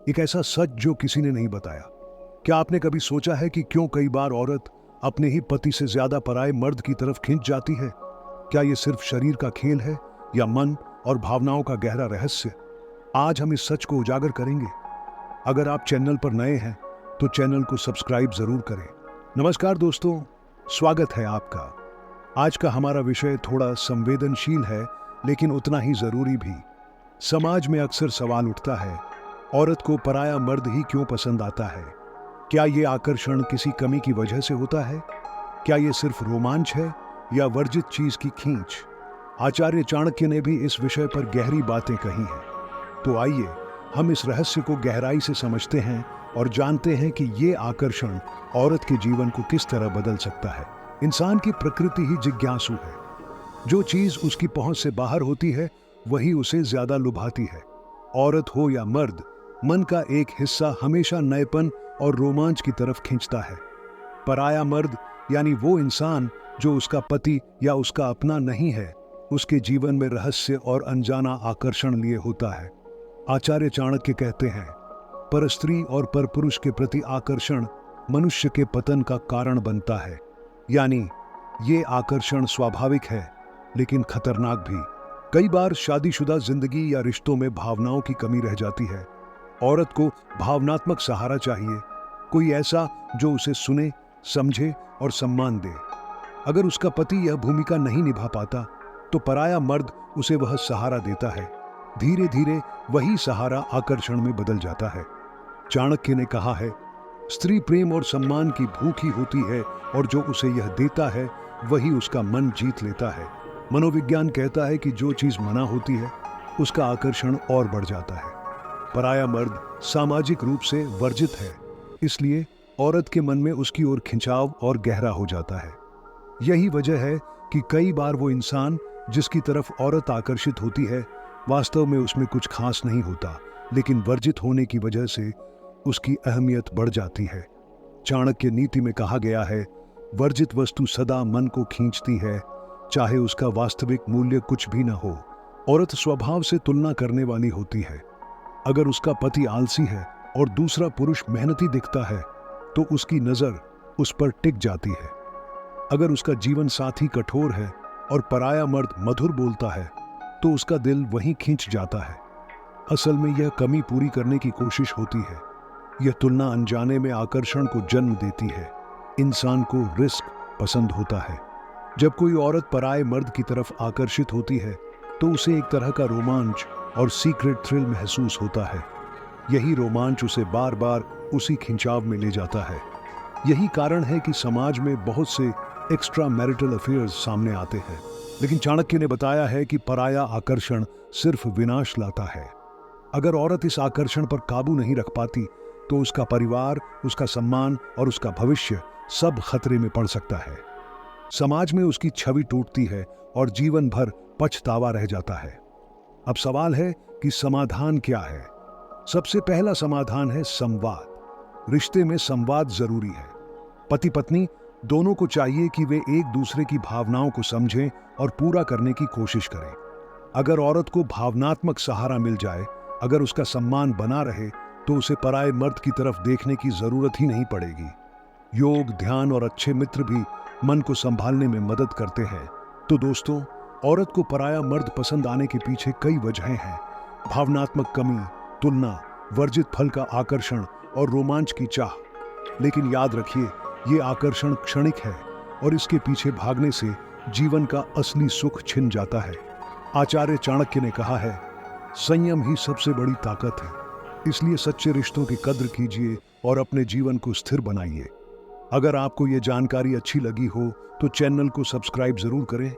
एक ऐसा सच जो किसी ने नहीं बताया। क्या आपने कभी सोचा है कि क्यों कई बार औरत अपने ही पति से ज्यादा पराये मर्द की तरफ खिंच जाती है? क्या ये सिर्फ शरीर का खेल है या मन और भावनाओं का गहरा रहस्य? आज हम इस सच को उजागर करेंगे। अगर आप चैनल पर नए हैं तो चैनल को सब्सक्राइब जरूर करें। नमस्कार दोस्तों, स्वागत है आपका। आज का हमारा विषय थोड़ा संवेदनशील है, लेकिन उतना ही जरूरी भी। समाज में अक्सर सवाल उठता है, औरत को पराया मर्द ही क्यों पसंद आता है? क्या ये आकर्षण किसी कमी की वजह से होता है? क्या ये सिर्फ रोमांच है या वर्जित चीज की खींच? आचार्य चाणक्य ने भी इस विषय पर गहरी बातें कही हैं। तो आइए हम इस रहस्य को गहराई से समझते हैं और जानते हैं कि ये आकर्षण औरत के जीवन को किस तरह बदल सकता है। इंसान की प्रकृति ही जिज्ञासु है। जो चीज उसकी पहुंच से बाहर होती है वही उसे ज्यादा लुभाती है। औरत हो या मर्द, मन का एक हिस्सा हमेशा नएपन और रोमांच की तरफ खींचता है। पराया मर्द यानी वो इंसान जो उसका पति या उसका अपना नहीं है, उसके जीवन में रहस्य और अनजाना आकर्षण लिए होता है। आचार्य चाणक्य कहते हैं, परस्त्री और परपुरुष के प्रति आकर्षण मनुष्य के पतन का कारण बनता है। यानी ये आकर्षण स्वाभाविक है लेकिन खतरनाक भी। कई बार शादीशुदा जिंदगी या रिश्तों में भावनाओं की कमी रह जाती है। औरत को भावनात्मक सहारा चाहिए, कोई ऐसा जो उसे सुने, समझे और सम्मान दे। अगर उसका पति यह भूमिका नहीं निभा पाता तो पराया मर्द उसे वह सहारा देता है। धीरे धीरे वही सहारा आकर्षण में बदल जाता है। चाणक्य ने कहा है, स्त्री प्रेम और सम्मान की भूखी होती है और जो उसे यह देता है वही उसका मन जीत लेता है। मनोविज्ञान कहता है कि जो चीज मना होती है उसका आकर्षण और बढ़ जाता है। पराया मर्द सामाजिक रूप से वर्जित है, इसलिए औरत के मन में उसकी ओर खिंचाव और गहरा हो जाता है। यही वजह है कि कई बार वो इंसान जिसकी तरफ औरत आकर्षित होती है वास्तव में उसमें कुछ खास नहीं होता, लेकिन वर्जित होने की वजह से उसकी अहमियत बढ़ जाती है। चाणक्य नीति में कहा गया है, वर्जित वस्तु सदा मन को खींचती है, चाहे उसका वास्तविक मूल्य कुछ भी न हो। औरत स्वभाव से तुलना करने वाली होती है। अगर उसका पति आलसी है और दूसरा पुरुष मेहनती दिखता है तो उसकी नजर उस पर टिक जाती है। अगर उसका जीवन साथी कठोर है और पराया मर्द मधुर बोलता है तो उसका दिल वहीं खींच जाता है। असल में यह कमी पूरी करने की कोशिश होती है। यह तुलना अनजाने में आकर्षण को जन्म देती है। इंसान को रिस्क पसंद होता है। जब कोई औरत पराये मर्द की तरफ आकर्षित होती है तो उसे एक तरह का रोमांच और सीक्रेट थ्रिल महसूस होता है। यही रोमांच उसे बार बार उसी खिंचाव में ले जाता है। यही कारण है कि समाज में बहुत से एक्स्ट्रा मैरिटल अफेयर्स सामने आते हैं। लेकिन चाणक्य ने बताया है कि पराया आकर्षण सिर्फ विनाश लाता है। अगर औरत इस आकर्षण पर काबू नहीं रख पाती तो उसका परिवार, उसका सम्मान और उसका भविष्य सब खतरे में पड़ सकता है। समाज में उसकी छवि टूटती है और जीवन भर पछतावा रह जाता है। अब सवाल है कि समाधान क्या है? सबसे पहला समाधान है संवाद। रिश्ते में संवाद जरूरी है। पति पत्नी दोनों को चाहिए कि वे एक दूसरे की भावनाओं को समझें और पूरा करने की कोशिश करें। अगर औरत को भावनात्मक सहारा मिल जाए, अगर उसका सम्मान बना रहे, तो उसे पराये मर्द की तरफ देखने की जरूरत ही नहीं पड़ेगी। योग, ध्यान और अच्छे मित्र भी मन को संभालने में मदद करते हैं। तो दोस्तों, औरत को पराया मर्द पसंद आने के पीछे कई वजहें हैं। भावनात्मक कमी, तुलना, वर्जित फल का आकर्षण और रोमांच की चाह। लेकिन याद रखिए, ये आकर्षण क्षणिक है और इसके पीछे भागने से जीवन का असली सुख छिन जाता है। आचार्य चाणक्य ने कहा है, संयम ही सबसे बड़ी ताकत है। इसलिए सच्चे रिश्तों की कद्र कीजिए और अपने जीवन को स्थिर बनाइए। अगर आपको ये जानकारी अच्छी लगी हो तो चैनल को सब्सक्राइब जरूर करें